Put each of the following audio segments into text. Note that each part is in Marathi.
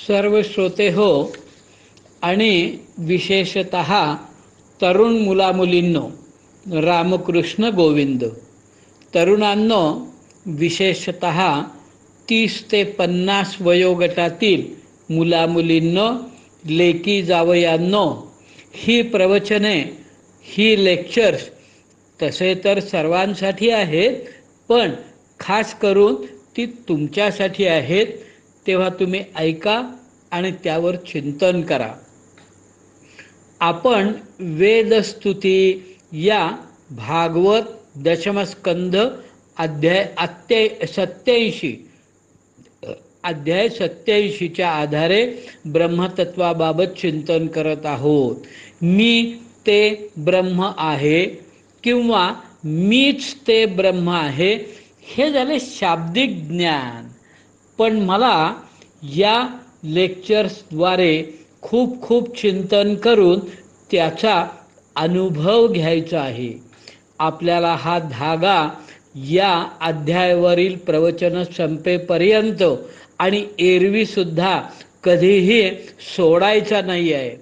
सर्व श्रोते हो आणि विशेषतः तरुण मुलामुलींनो, रामकृष्ण गोविंद. तरुणांनो, विशेषतः 30 ते 50 वयोगटातील मुलामुलींनो, लेकी जावयांनो, ही प्रवचने, ही लेक्चर्स तसे तर सर्वांसाठी आहेत, पण खास करून ती तुमच्यासाठी आहेत. तेव्हा तुम्ही ऐका आणि त्यावर चिंतन करा. आपण वेदस्तुती या भागवत दशमस्कंध अध्याय 87च्या आधारे ब्रह्मतत्वाबाबत चिंतन करत आहोत. मी ते ब्रह्म आहे किंवा मीच ते ब्रह्म आहे, हे झाले शाब्दिक ज्ञान. पण मला या लेक्चर्सद्वारे खूप चिंतन करून त्याचा अनुभव घ्यायचा आहे. आपल्याला हा धागा या अध्यायावरील प्रवचन संपेपर्यंत आणि एरवीसुद्धा कधीही सोडायचा नाही आहे.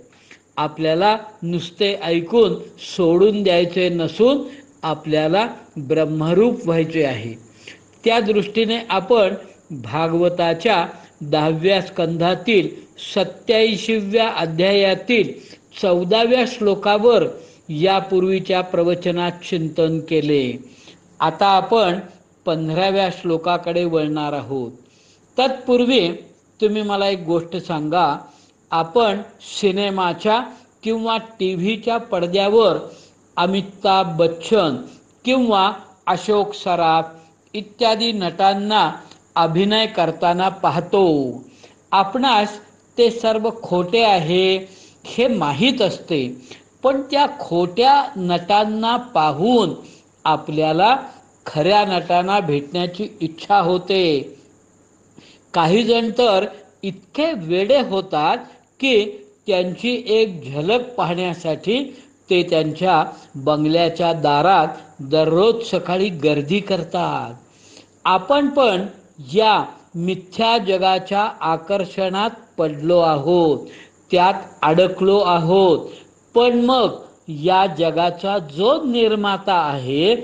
आपल्याला नुसते ऐकून सोडून द्यायचे नसून आपल्याला ब्रह्मरूप व्हायचे आहे. त्या दृष्टीने आपण भागवताच्या 10व्या स्कंधातील 87व्या अध्यायातील 14व्या श्लोकावर यापूर्वीच्या प्रवचनात चिंतन केले. आता आपण 15व्या श्लोकाकडे वळणार आहोत. तत्पूर्वी तुम्ही मला एक गोष्ट सांगा. आपण सिनेमाच्या किंवा टीव्हीच्या पडद्यावर अमिताभ बच्चन किंवा अशोक सराफ इत्यादी नटांना अभिनय करताना पाहतो. आपणास ते सर्व खोटे आहे हे माहीत असते, पण त्या खोट्या नटांना पाहून आपल्याला खऱ्या नटांना भेटण्याची इच्छा होते. काही जण तर इतके वेडे होतात की त्यांची एक झलक पाहण्यासाठी ते त्यांच्या बंगल्याच्या दारात दररोज सकाळी गर्दी करतात. आपण पण या मिथ्या जगाच्या आकर्षणात पडलो आहोत, त्यात अडकलो आहोत. पण मग या जगाचा जो निर्माता आहे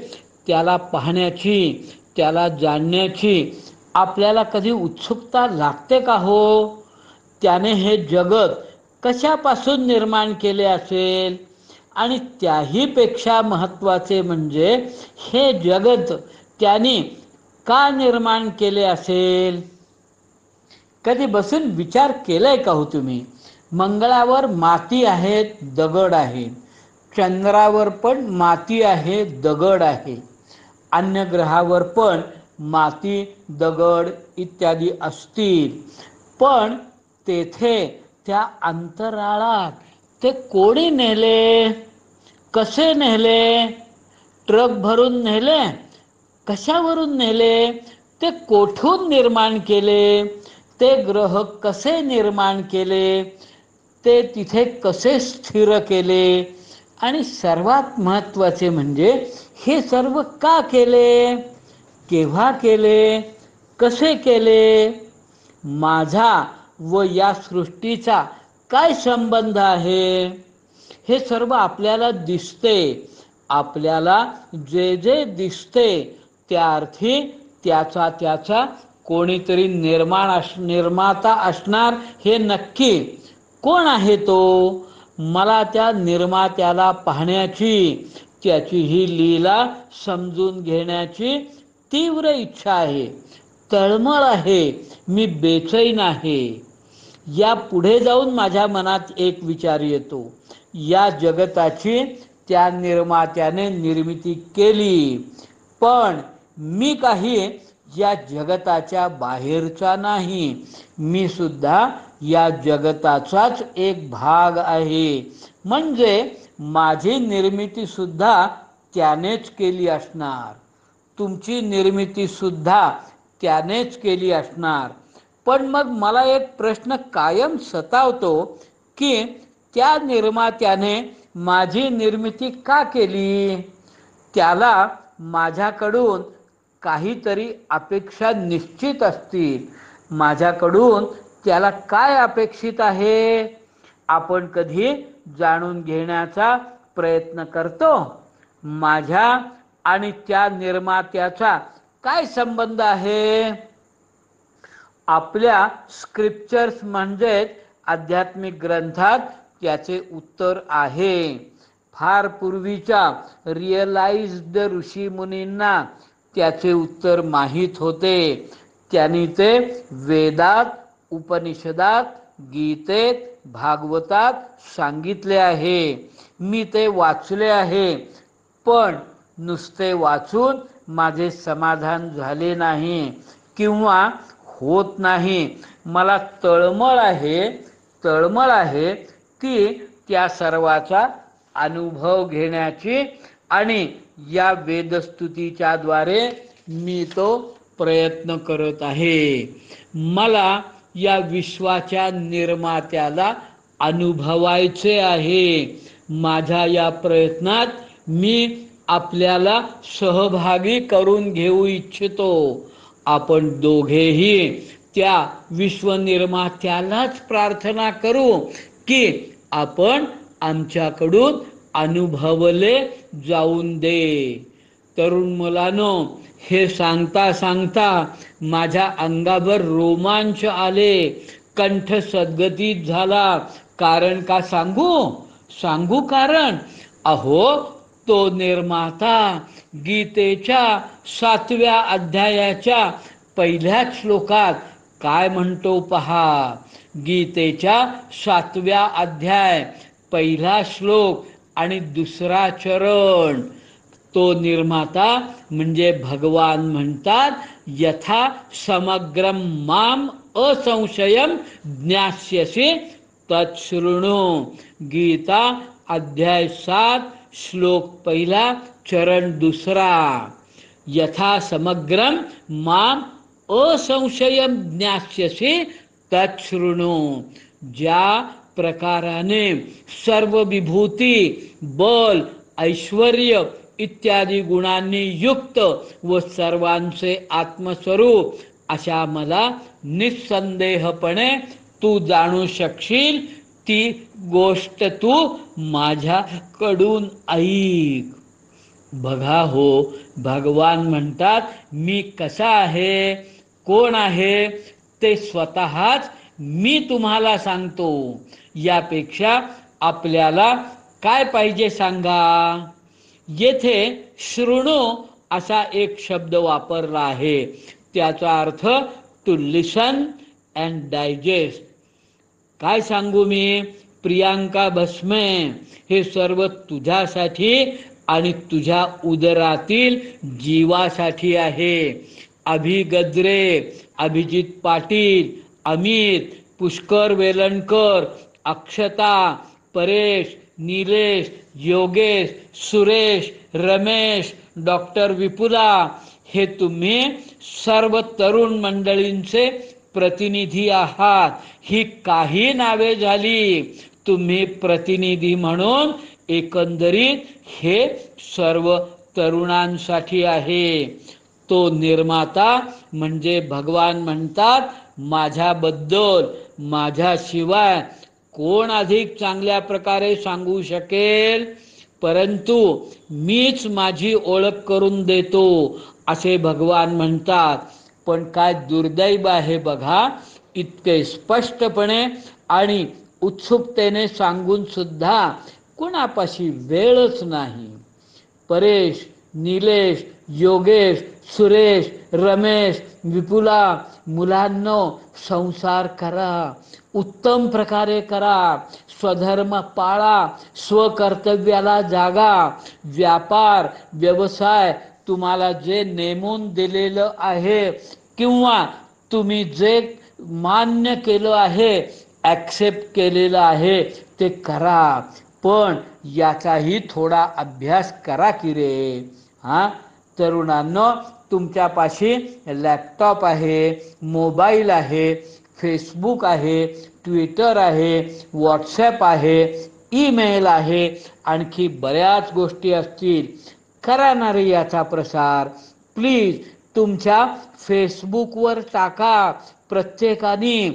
त्याला पाहण्याची, त्याला जाणण्याची आपल्याला कधी उत्सुकता लागते का हो? त्याने हे जगत कशापासून निर्माण केले असेल? आणि त्याहीपेक्षा महत्त्वाचे म्हणजे हे जगत त्याने का निर्माण केले असेल? कधी बसून विचार केलाय का हो तुम्ही? मंगळावर माती आहे, दगड आहे. चंद्रावर पण माती आहे, दगड आहे. अन्य ग्रहावर पण माती, दगड इत्यादी असतील. पण तेथे त्या अंतराळात ते कोणी नेले? कसे नेले? ट्रक भरून नेले? कशावरून नेले? ते कोठून निर्माण केले? ते ग्रह कसे निर्माण केले? ते तिथे कसे स्थिर केले? आणि सर्वात महत्त्वाचे म्हणजे हे सर्व का केले? केव्हा केले? कसे केले? माझा व या सृष्टीचा काय संबंध आहे? हे सर्व आपल्याला दिसते. आपल्याला जे जे दिसते त्या अर्थी त्याचा कोणीतरी निर्माता असणार हे नक्की. कोण आहे तो? मला त्या निर्मात्याला पाहण्याची, त्याची ही लीला समजून घेण्याची तीव्र इच्छा आहे, तळमळ आहे, मी बेचैन आहे. या पुढे जाऊन माझ्या मनात एक विचार येतो. या जगताची त्या निर्मात्याने निर्मिती केली, पण मी काही या जगताच्या बाहेरचा नाही. मी सुद्धा या जगताचाच एक भाग आहे. म्हणजे माझी निर्मिती सुद्धा त्यानेच केली असणार. तुमची निर्मिती सुद्धा त्यानेच केली असणार. पण मग मला एक प्रश्न कायम सतावतो की त्या निर्मात्याने माझी निर्मिती का केली? त्याला माझ्याकडून काहीतरी अपेक्षा निश्चित असतील. माझ्याकडून त्याला काय अपेक्षित आहे आपण कधी जाणून घेण्याचा प्रयत्न करतो. माझ्या आणि त्या निर्मात्याचा काय संबंध आहे? आपल्या स्क्रिप्चर्स म्हणजे आध्यात्मिक ग्रंथात त्याचे उत्तर आहे. फार पूर्वीच्या रिअलाइज्ड ऋषी मुनींना त्याचे उत्तर माहीत होते. त्यांनी ते वेदात, उपनिषदात, गीतेत, भागवतात सांगितले आहे. मी ते वाचले आहे, पण नुसते वाचून माझे समाधान झाले नाही किंवा होत नाही. मला तळमळ आहे की त्या सर्वाचा अनुभव घेण्याची आणि या वेदस्तुतीच्या द्वारे मी तो प्रयत्न करत आहे. मला या विश्वाच्या निर्मात्याला अनुभवायचे आहे. माझ्या या प्रयत्नात मी आपल्याला सहभागी करून घेऊ इच्छितो. आपण दोघेही त्या विश्वनिर्मात्यालाच प्रार्थना करू की आपण आमच्याकडून अनुभवले जाऊन दे. तरुण मुलांनो, हे सांगता सांगता माझ्या अंगावर रोमांच आले, कंठ सद्गतीत झाला. कारण का सांगू कारण? अहो, तो निर्माता गीतेच्या 7व्या अध्यायाच्या पहिल्याच श्लोकात काय म्हणतो पहा. गीतेच्या 7व्या अध्याय पहिला श्लोक आणि दुसरा चरण. तो निर्माता म्हणजे भगवान म्हणतात, यथा समग्रम माम असंशयम ज्ञास्यसि तच्छृणु. गीता अध्याय 7 श्लोक पहिला चरण दुसरा. यथा समग्रम माम असंशयम ज्ञास्यसि तच्छृणु. ज्या प्रकाराने सर्व विभूती, बल, ऐश्वर्य इत्यादी गुणांनी युक्त व सर्वांचे आत्मस्वरूप अशा मला निस्संदेहपणे तू जाणू शकशील, ती गोष्ट तू माझ्याकडून ऐक. बघा हो, भगवान म्हणतात मी कसा आहे, कोण आहे ते स्वतःच मी तुम्हाला सांगतो. यापेक्षा आपल्याला काय पाहिजे सांगा. येथे शृणु असा एक शब्द वापरला आहे. त्याचा earth to listen and digest. काय सांगू मी? प्रियांका भस्मे, हे सर्व तुझ्यासाठी आणि तुझ्या उदरातील जीवासाठी आहे. अभि गद्रे, अभिजित पाटील, अमित, पुष्कर वेलणकर, अक्षता, परेश, नीलेश, योगेश, सुरेश, रमेश, डॉक्टर विपुला, हे तुम्ही सर्व तरुण मंडळींचे प्रतिनिधी आहात. ही काही नावे झाली. तुम्ही प्रतिनिधी म्हणून एकंदरीत हे सर्व तरुणांसाठी आहे. तो निर्माता म्हणजे भगवान म्हणतात, माझ्याबद्दल माझ्याशिवाय कोण अधिक चांगल्या प्रकारे सांगू शकेल? परंतु मीच माझी ओळख करून देतो असे भगवान म्हणतात. पण काय दुर्दैव आहे बघा, इतके स्पष्टपणे आणि उत्सुकतेने सांगून सुद्धा कुणापाशी वेळच नाही. परेश, नीलेश, योगेश, सुरेश, रमेश, विपुला, मुलांनो, संसार करा, उत्तम प्रकारे करा, स्वधर्म पाळा, स्वकर्तव्याला जागा. व्यापार, व्यवसाय तुम्हाला जे नेमून दिलेलं आहे किंवा तुम्ही जे मान्य केलं आहे, ॲक्सेप्ट केलेलं आहे, ते करा. पण याचाही थोडा अभ्यास करा की रे. तरुणांनो, तुमच्यापाशी लॅपटॉप आहे, मोबाईल आहे, फेसबुक आहे, ट्विटर आहे, व्हॉट्सॲप आहे, ईमेल आहे, आणखी बऱ्याच गोष्टी असतील. करा ना रे याचा प्रसार. प्लीज तुमच्या फेसबुकवर टाका. प्रत्येकाने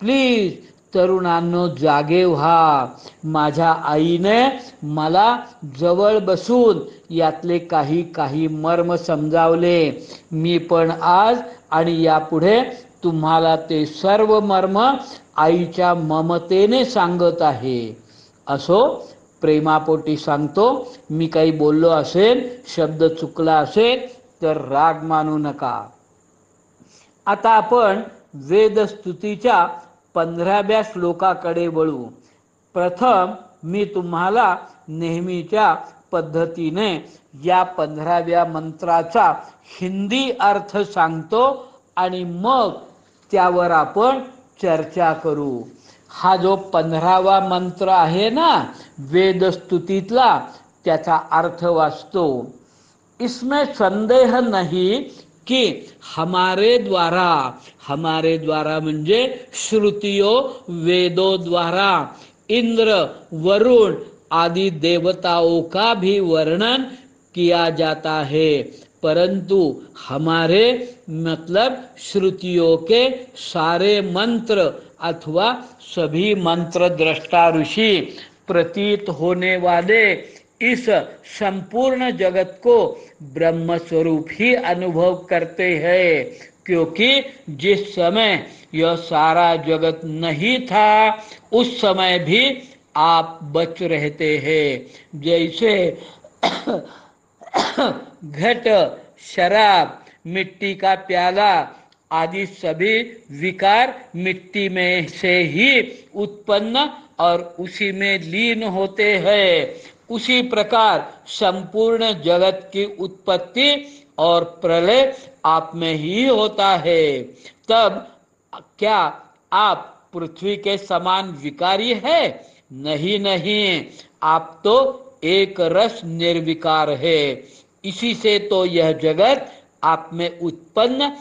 प्लीज तरुणांनो जागे व्हा. माझ्या आईने मला जवळ बसून यातले काही काही मर्म समजावले. मी पण आज आणि यापुढे तुम्हाला ते सर्व मर्म आईच्या ममतेने सांगत आहे. असो, प्रेमापोटी सांगतो. मी काही बोललो असेल, शब्द चुकला असेल तर राग मानू नका. आता आपण वेदस्तुतीच्या 15व्या श्लोकाकडे वळू. प्रथम मी तुम्हाला नेहमीच्या पद्धतीने या 15व्या मंत्राचा हिंदी अर्थ सांगतो आणि मग त्यावर आपण चर्चा करू. हा जो 15वा मंत्र आहे ना वेदस्तुतीतला, त्याचा अर्थ वाचतो. इसमें संदेह नहीं कि हमारे द्वारा म्हणजे श्रुतियों वेदों द्वारा इंद्र वरुण आदि देवताओं का भी वर्णन किया जाता है, परंतु हमारे मतलब श्रुतियों के सारे मंत्र अथवा सभी मंत्र दृष्टा ऋषि प्रतीत होने वाले इस संपूर्ण जगत को ब्रह्म स्वरूप ही अनुभव करते हैं, क्योंकि जिस समय यह सारा जगत नहीं था उस समय भी आप बच रहते हैं. जैसे घट, शराब, मिट्टी का प्याला आदि सभी विकार मिट्टी में से ही उत्पन्न और उसी में लीन होते हैं, उसी प्रकार संपूर्ण जगत की उत्पत्ति और प्रलय आप में ही होता है. तब क्या आप पृथ्वी के समान विकारी है? नहीं नहीं, आप तो एक रस निर्विकार है. इसी से तो यह जगत आप में उत्पन्न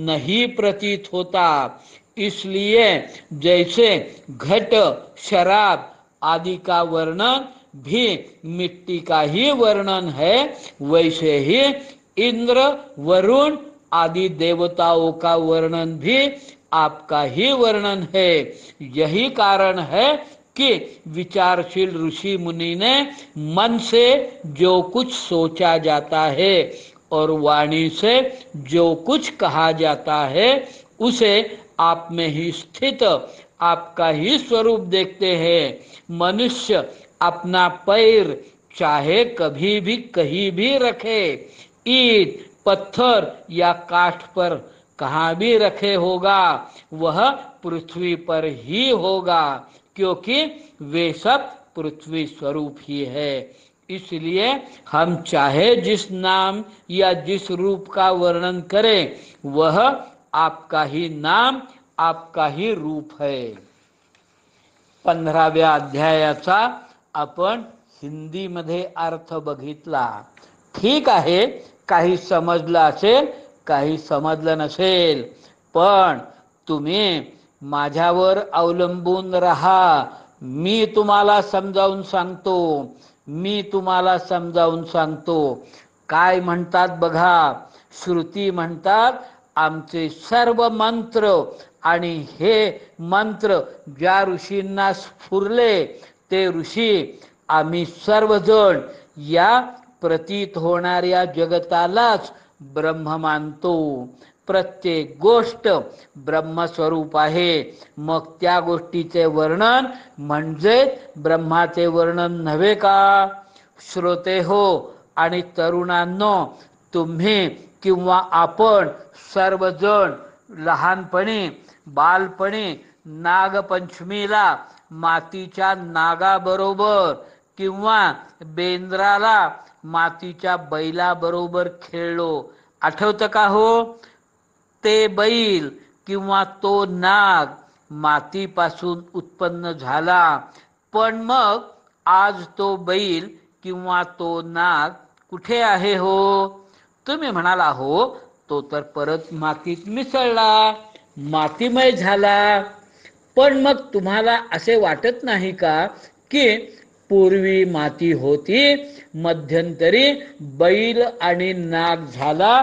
नहीं प्रतीत होता. इसलिए जैसे घट, शराब आदि का वर्णन भी मिट्टी का ही वर्णन है, वैसे ही इंद्र वरुण आदि देवताओं का वर्णन भी आपका ही वर्णन है. यही कारण है कि विचारशील ऋषि मुनि ने मन से जो कुछ सोचा जाता है और वाणी से जो कुछ कहा जाता है उसे आप में ही स्थित आपका ही स्वरूप देखते हैं. मनुष्य अपना पैर चाहे कभी भी कहीं भी रखे, ईंट, पत्थर या काठ पर कहाँ भी रखे होगा, वह पृथ्वी पर ही होगा, क्योंकि वे सब पृथ्वी स्वरूप ही है. इसलिए हम चाहे जिस नाम या जिस रूप का वर्णन करें, वह आपका ही नाम, आपका ही रूप है. 15व्या अध्यायाचा आपण हिंदीमध्ये अर्थ बघितला. ठीक आहे, काही समजलं असेल, काही समजलं नसेल, पण तुम्ही माझ्यावर अवलंबून राहा. मी तुम्हाला समजावून सांगतो. काय म्हणतात बघा. श्रुती म्हणतात आमचे सर्व मंत्र आणि हे मंत्र ज्या ऋषींना स्फुरले ते ऋषी आम्ही सर्वजण या प्रतीत होणाऱ्या जगतालाच ब्रह्म मानतो. प्रत्येक गोष्ट ब्रह्मस्वरूप आहे. मग त्या गोष्टीचे वर्णन म्हणजे ब्रह्माचे वर्णन नव्हे का? श्रोते हो आणि तरुणांनो, तुम्ही किंवा आपण सर्वजण लहानपणी बालपणी नागपंचमीला मातीच्या नागाबरोबर किंवा बेंद्राला मातीच्या बैलाबरोबर खेळलो. आठवतं का हो? ते बैल किंवा तो नाग मातीपासून उत्पन्न झाला, पण मग आज तो बैल किंवा तो नाग कुठे आहे हो? तुम्ही म्हणाला हो तो तर परत मातीत मिसळला, मातीमय झाला. पण मग तुम्हाला असे वाटत नाही का की पूर्वी माती होती, मध्यंतरी बैल आणि नाग झाला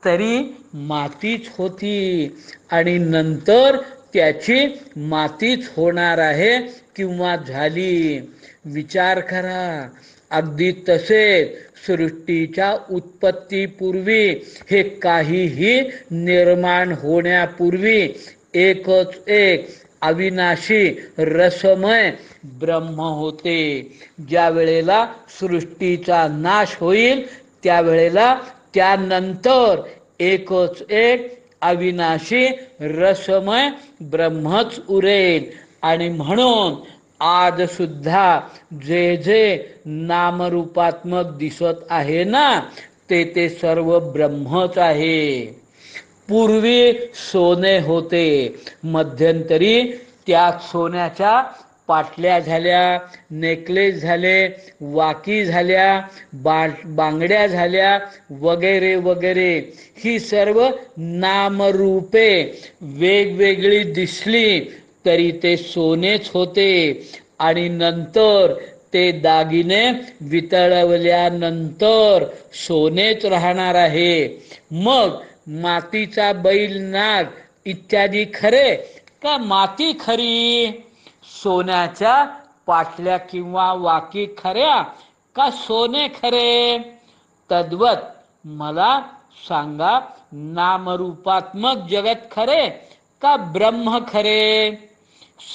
तरी मातीच होती आणि नंतर त्याची मातीच होणार आहे किंवा झाली. विचार करा. अगदी तसेच सृष्टीच्या उत्पत्तीपूर्वी, हे काहीही निर्माण होण्यापूर्वी एकच एक अविनाशी रसमय ब्रह्म होते. ज्या वेळेला सृष्टीचा नाश होईल त्यावेळेला त्यानंतर एकच एक अविनाशी रसमय ब्रह्मच उरेल. आणि म्हणून आज सुद्धा जे जे नामरूपात्मक दिसत आहे ना, ते सर्व ब्रह्मच आहे. पूर्वी सोने होते, मध्यंतरी त्या सोन्याच्या पाटल्या झाल्या, नेकलेस झाले, वाकी झाल्या, बांगड्या झाल्या, वगैरे वगैरे. ही सर्व नामरूपे वेगवेगळी दिसली तरी ते सोनेच होते. आणि नंतर ते दागिने वितळवल्यानंतर सोनेच राहणार आहे. मग मातीचा बैल, नाग इत्यादी खरे का माती खरी? सोन्याच्या पाटल्या किंवा वाकी खऱ्या का सोने खरे? तद्वत मला सांगा, नामरूपात्मक जगत खरे का ब्रह्म खरे?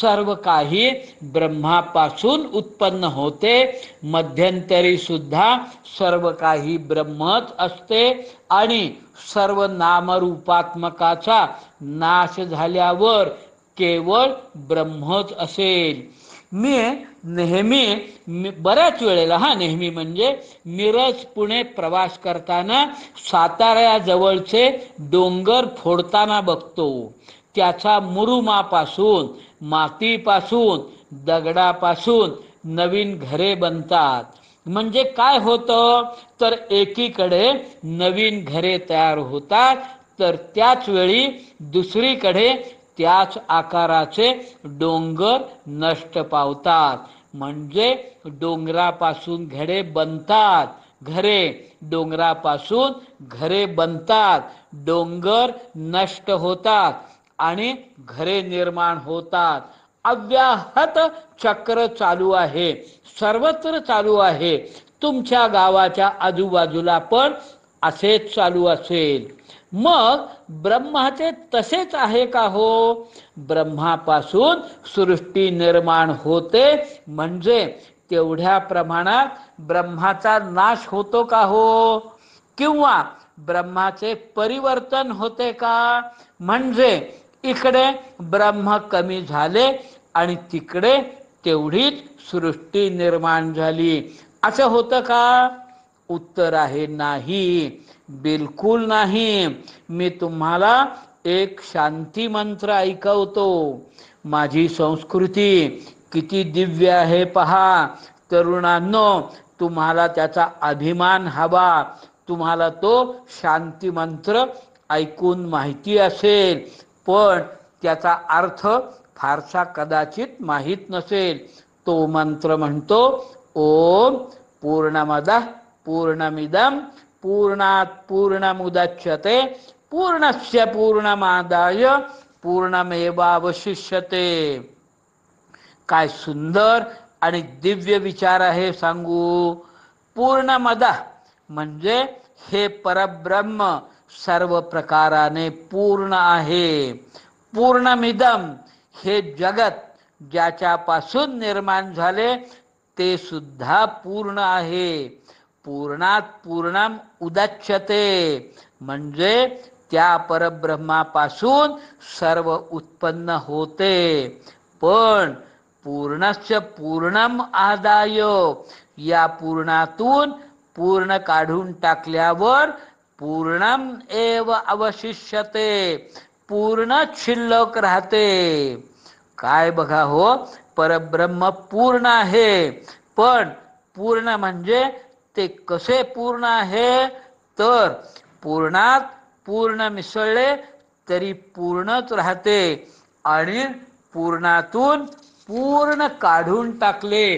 सर्व काही ब्रह्मापासून उत्पन्न होते, मध्यंतरी सुद्धा सर्व काही ब्रह्मच असते आणि सर्व नामरूपात्मकाचा नाश झाल्यावर केवळ ब्रह्मच असेल. मी नेहमी बऱ्याच वेळेला नेहमी म्हणजे मिरज पुणे प्रवास करताना साताऱ्याजवळचे डोंगर फोडताना बघतो. त्याचा मुरुमापासून, मातीपासून, दगडापासून नवीन घरे बनतात. म्हणजे काय होतं तर एकीकडे नवीन घरे तयार होतात, तर त्याच वेळी दुसरीकडे त्याच आकाराचे डोंगर नष्ट पावतात. म्हणजे डोंगरापासून घरे बनतात, घरे डोंगरापासून घरे बनतात, डोंगर नष्ट होतात आणि घरे निर्माण होतात. अव्याहत चक्र चालू आहे, सर्वत्र चालू आहे. तुमच्या गावाच्या आजूबाजूला पण असेच चालू असेल. मग ब्रह्माचे तसेच आहे का हो? ब्रह्मापासून सृष्टी निर्माण होते म्हणजे तेवढ्या प्रमाणात ब्रह्माचा नाश होतो का हो? किंवा ब्रह्माचे परिवर्तन होते का? म्हणजे इकडे ब्रह्म कमी झाले आणि तिकडे तेवढीच सृष्टी निर्माण झाली, असं होतं का? उत्तर आहे नाही, बिलकुल नाही. मी तुम्हाला एक शांती मंत्र ऐकवतो. माझी संस्कृती किती दिव्य आहे पहा. तरुणांनो, तुम्हाला त्याचा अभिमान हवा. तुम्हाला तो शांती मंत्र ऐकून माहिती असेल, पण त्याचा अर्थ फारसा कदाचित माहीत नसेल. तो मंत्र म्हणतो, ओम पूर्णमदः पूर्णमिदं पूर्णात् पूर्णमुदच्यते पूर्णस्य पूर्णमादाय पूर्णमेवावशिष्यते. काय सुंदर आणि दिव्य विचार आहे सांगू. पूर्णमदः म्हणजे हे परब्रह्म सर्व प्रकाराने पूर्ण आहे. पूर्णमिदम हे जगत ज्याच्यापासून निर्माण झाले ते सुद्धा पूर्ण आहे. पूर्णात पूर्णम उदच्यते म्हणजे त्या परब्रह्मापासून सर्व उत्पन्न होते. पण पूर्णस्य पूर्णम आदाय, या पूर्णातून पूर्ण काढून टाकल्यावर पूर्णम एव अवशिष्यते, पूर्ण शिल्लक राहते. काय बघा हो, परब्रह्म पूर्ण आहे, पण पूर्ण म्हणजे ते कसे पूर्ण आहे तर पूर्णात पूर्ण मिसळले तरी पूर्णच राहते आणि पूर्णातून पूर्ण काढून टाकले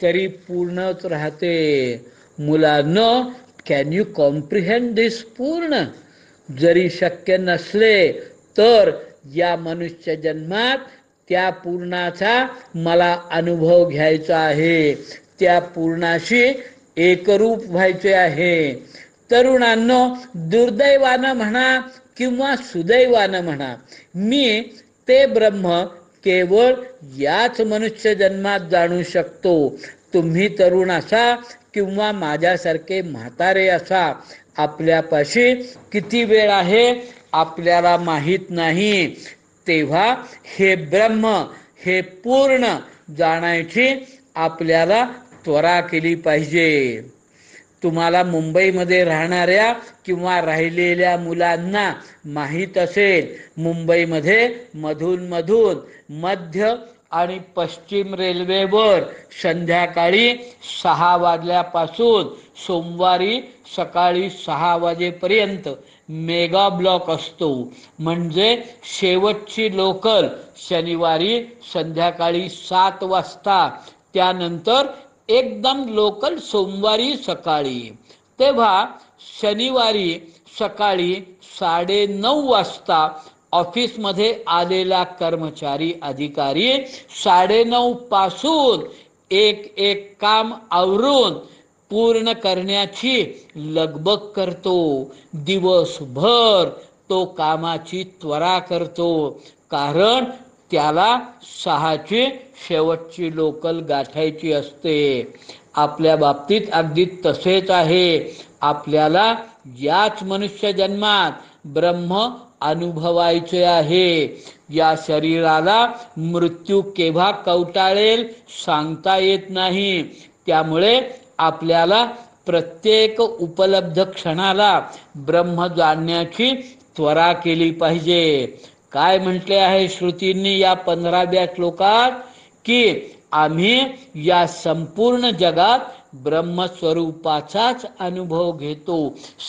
तरी पूर्णच राहते. मुलांनो, कॅन यू कॉम्प्रिहेंड दिस? पूर्ण जरी शक्य नसले तर या मनुष्य जन्मात त्या पूर्णाचा मला अनुभव घ्यायचा आहे, त्या पूर्णाशी एकरूप व्हायचे आहे. तरुणांनो, दुर्दैवानं म्हणा किंवा सुदैवानं म्हणा, मी ते ब्रह्म केवळ याच मनुष्य जन्मात जाणू शकतो. तुम्ही तरुण असा किंवा माझ्यासारखे म्हातारे असा, आपल्यापाशी किती वेळ आहे आपल्याला माहीत नाही. तेव्हा हे ब्रह्म, हे पूर्ण जाणायची आपल्याला त्वरा केली पाहिजे. तुम्हाला मुंबईमध्ये राहणाऱ्या किंवा राहिलेल्या मुलांना माहीत असेल, मुंबईमध्ये मधून मधून मध्य आणि पश्चिम रेल्वेवर संध्याकाळी 6 वाजल्यापासून सोमवारी सकाळी 6 वाजेपर्यंत मेगा ब्लॉक असतो. म्हणजे शेवटची लोकल शनिवारी संध्याकाळी 7 वाजता, त्यानंतर एकदम लोकल सोमवारी सकाळी. तेव्हा शनिवारी सकाळी 9:30 वाजता ऑफिसमध्ये आलेला कर्मचारी अधिकारी 9:30 पासून एक एक काम आवरून पूर्ण करण्याची लगबग करतो. दिवसभर तो कामाची त्वरा करतो, कारण त्याला 6ची शेवटची लोकल गाठायची असते. आपल्या बाबतीत अगदी तसेच आहे. आपल्याला याच मनुष्य जन्मात ब्रह्म अनुभवायचे आहे. या शरीराला मृत्यू केव्हा कवटाळेल सांगता येत नाही. त्यामुळे आपल्याला प्रत्येक उपलब्ध क्षणाला ब्रह्म जाणण्याची त्वरा केली पाहिजे. काय म्हटले आहे श्रुतींनी या 15व्या श्लोकात, की आम्ही या संपूर्ण जगात ब्रह्मस्वरूपाचाच अनुभव घेतो.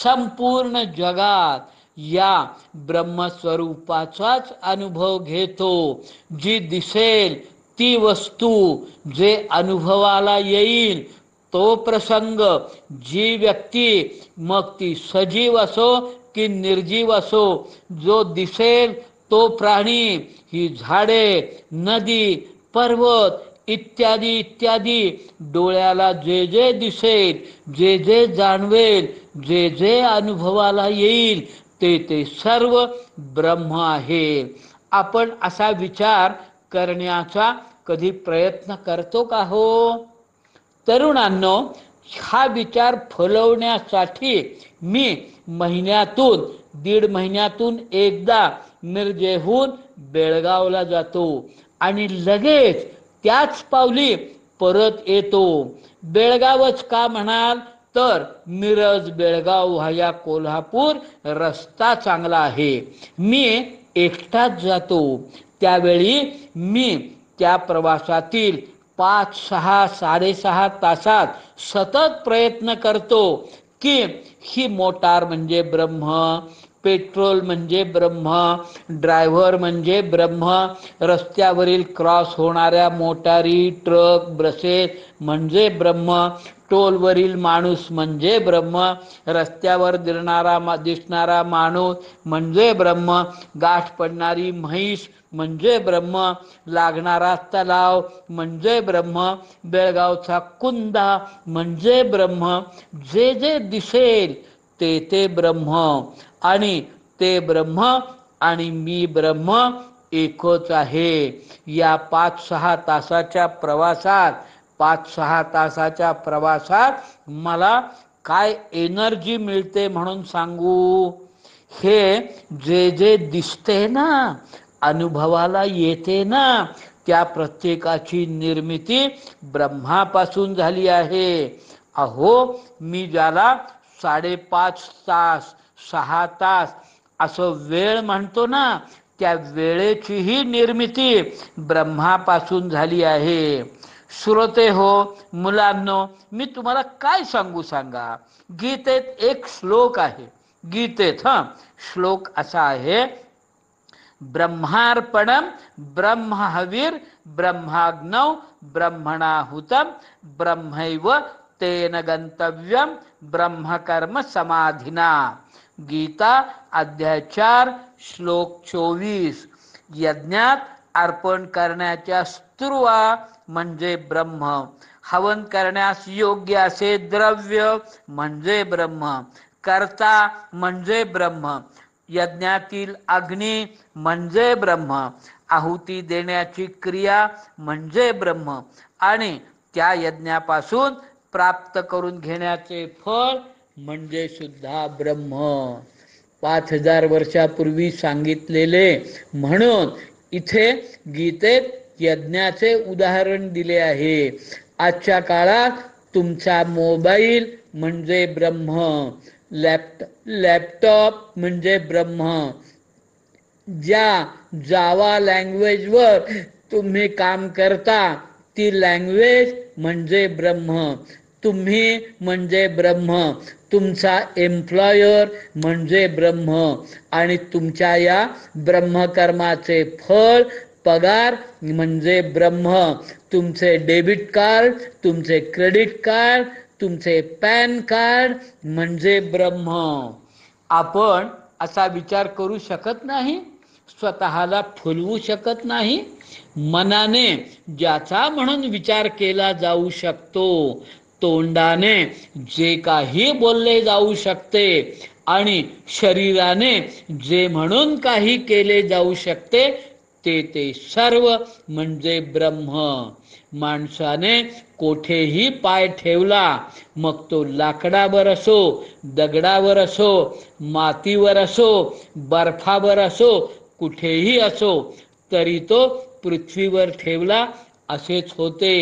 संपूर्ण जगात या ब्रह्मस्वरूपाचाच अनुभव घेतो. जी दिसेल ती वस्तू, जे अनुभवाला येईल तो प्रसंग, जी व्यक्ती, मग ती सजीव असो की निर्जीव असो, जो दिसेल तो प्राणी, ही झाडे, नदी, पर्वत इत्यादी इत्यादी, डोळ्याला जे जे दिसेल, जे जे जाणवेल, जे जे अनुभवाला येईल, ते ते सर्व ब्रह्म आहे. आपण असा विचार करण्याचा कधी प्रयत्न करतो का हो? तरुणांनो, हा विचार फलवण्यासाठी मी महिन्यातून 1.5 महिन्यातून एकदा मिरजेहून बेळगावला जातो आणि लगेच त्याच पावली परत येतो. बेळगावच का म्हणाल तर मिरज बेळगाव व्हाया कोल्हापूर रस्ता चांगला आहे. मी एकटाच जातो. त्यावेळी मी त्या प्रवासातील 5, 6, 6.5 तासात सतत प्रयत्न करतो की ही मोटार म्हणजे ब्रह्म, पेट्रोल म्हणजे ब्रह्म, ड्रायव्हर म्हणजे ब्रह्म, रस्त्यावरील क्रॉस होणाऱ्या मोटारी, ट्रक, बसेस म्हणजे ब्रह्म, टोलवरील माणूस म्हणजे ब्रह्म, रस्त्यावर दिसणारा माणूस म्हणजे ब्रह्म, गाठ पडणारी म्हैस म्हणजे ब्रह्म, लागणारा तलाव म्हणजे ब्रह्म, बेळगावचा कुंदा म्हणजे ब्रह्म. जे जे दिसेल ते ते ब्रह्म, आणि ते ब्रह्म आणि मी ब्रह्म एकच आहे. या 5-6 तासाच्या प्रवासात 5-6 तासाच्या प्रवासात मला काय एनर्जी मिळते म्हणून सांगू? हे जे जे दिसते ना, अनुभवाला येते ना, त्या प्रत्येकाची निर्मिती ब्रह्मापासून झाली आहे. अहो, मी ज्याला 5.5 तास 6 तास असं वेळ म्हणतो ना, त्या वेळेचीही निर्मिती ब्रह्मापासून झाली आहे. श्रोते हो, मुलांनो, मी तुम्हाला काय सांगू सांगा. गीतेत एक श्लोक आहे. गीतेत श्लोक असा आहे, ब्रह्मार्पणम ब्रह्महविर ब्रह्माग्नौ ब्रह्मणाहुतम ब्रह्मैव तेन गंतव्यम ब्रह्मकर्म समाधिना. गीता अध्याय 4 श्लोक 24. यज्ञात अर्पण करण्याच्या स्तुर्वा म्हणजे ब्रह्म, हवन करण्यास योग्य असे द्रव्य म्हणजे ब्रह्म, कर्ता म्हणजे ब्रह्म, यज्ञातील अग्नी म्हणजे ब्रह्म, आहुती देण्याची क्रिया म्हणजे ब्रह्म आणि त्या यज्ञापासून प्राप्त करून घेण्याचे फळ म्हणजे सुद्धा ब्रह्म. 5000 वर्षापूर्वी सांगितलेले म्हणून इथे गीतेत यज्ञाचे उदाहरण दिले आहे. आजच्या काळात तुमचा मोबाईल म्हणजे ब्रह्म, लॅपटॉप म्हणजे ब्रह्म, ज्या जावा लँग्वेजवर तुम्ही काम करता ती लँग्वेज म्हणजे ब्रह्म, तुम्ही म्हणजे ब्रह्म, तुमचा एम्प्लॉयर म्हणजे ब्रह्म आणि तुमच्या या ब्रह्मकर्माचे फळ पगार म्हणजे ब्रह्म, तुमचे डेबिट कार्ड, तुमचे क्रेडिट कार्ड, तुमचे पॅन कार्ड म्हणजे ब्रह्म. आपण असा विचार करू शकत नाही, स्वतःला फुलवू शकत नाही. मनाने ज्याचा म्हणून विचार केला जाऊ शकतो, तोंडाने जे काही बोलले जाऊ शकते आणि शरीराने जे म्हणून काही केले जाऊ शकते ते सर्व म्हणजे ब्रह्म. माणसाने कोठेही पाय ठेवला, मग तो लाकडावर असो, दगडावर असो, मातीवर असो, बर्फावर असो, कुठेही असो, तरी तो पृथ्वीवर ठेवला असेच होते.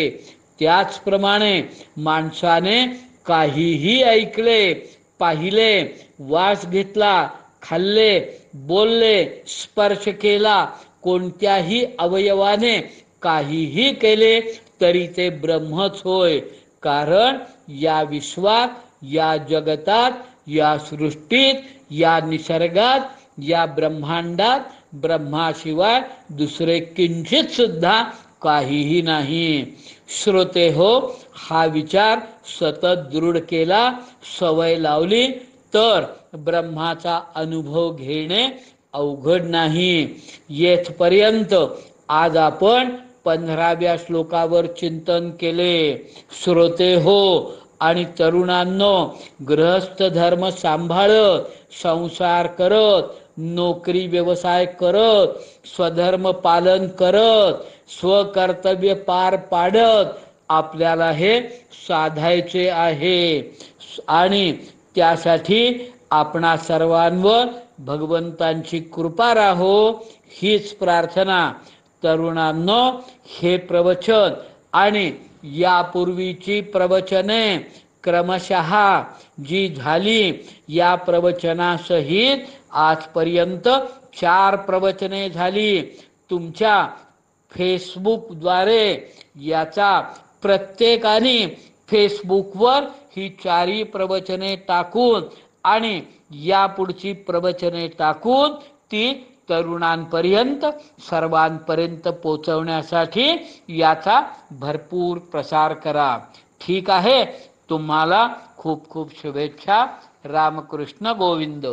त्याचप्रमाणे माणसाने काहीही ऐकले, पाहिले, वास घेतला, खाल्ले, बोलले, स्पर्श केला, कोणत्याही अवयवाने काहीही केले तरी ते ब्रह्मच होय. कारण या विश्वात, या जगतात, या सृष्टीत, या निसर्गात, या ब्रह्मांडात ब्रह्माशिवाय दुसरे किंचित सुद्धा काहीही नाही. श्रोते हो, हा विचार सतत दृढ केला, सवय लावली तर ब्रह्माचा अनुभव घेणे अवघड नाही. येथपर्यंत आज आपण 15व्या श्लोकावर चिंतन केले. श्रोते हो आणि तरुणांनो, गृहस्थ धर्म सांभाळत, संसार करत, नोकरी व्यवसाय करत, स्वधर्म पालन करत, स्वकर्तव्य पार पाडत आपल्याला हे साधायचे आहे आणि त्यासाठी आपणा सर्वांवर भगवंतांची कृपा राहो हीच प्रार्थना. तरुणांनो, हे प्रवचन आणि यापूर्वीची प्रवचने क्रमशः जी झाली, या प्रवचनासहित आजपर्यंत 4 प्रवचने झाली. तुमच्या फेसबुकद्वारे याचा प्रत्येकाने फेसबुकवर ही 4ही प्रवचने टाकून आणि यापुढची प्रवचने टाकून ती तरुणांपर्यंत, सर्वांपर्यंत पोचवण्यासाठी याचा भरपूर प्रसार करा. ठीक आहे. तुम्हाला खूप खूप शुभेच्छा. रामकृष्ण गोविंद.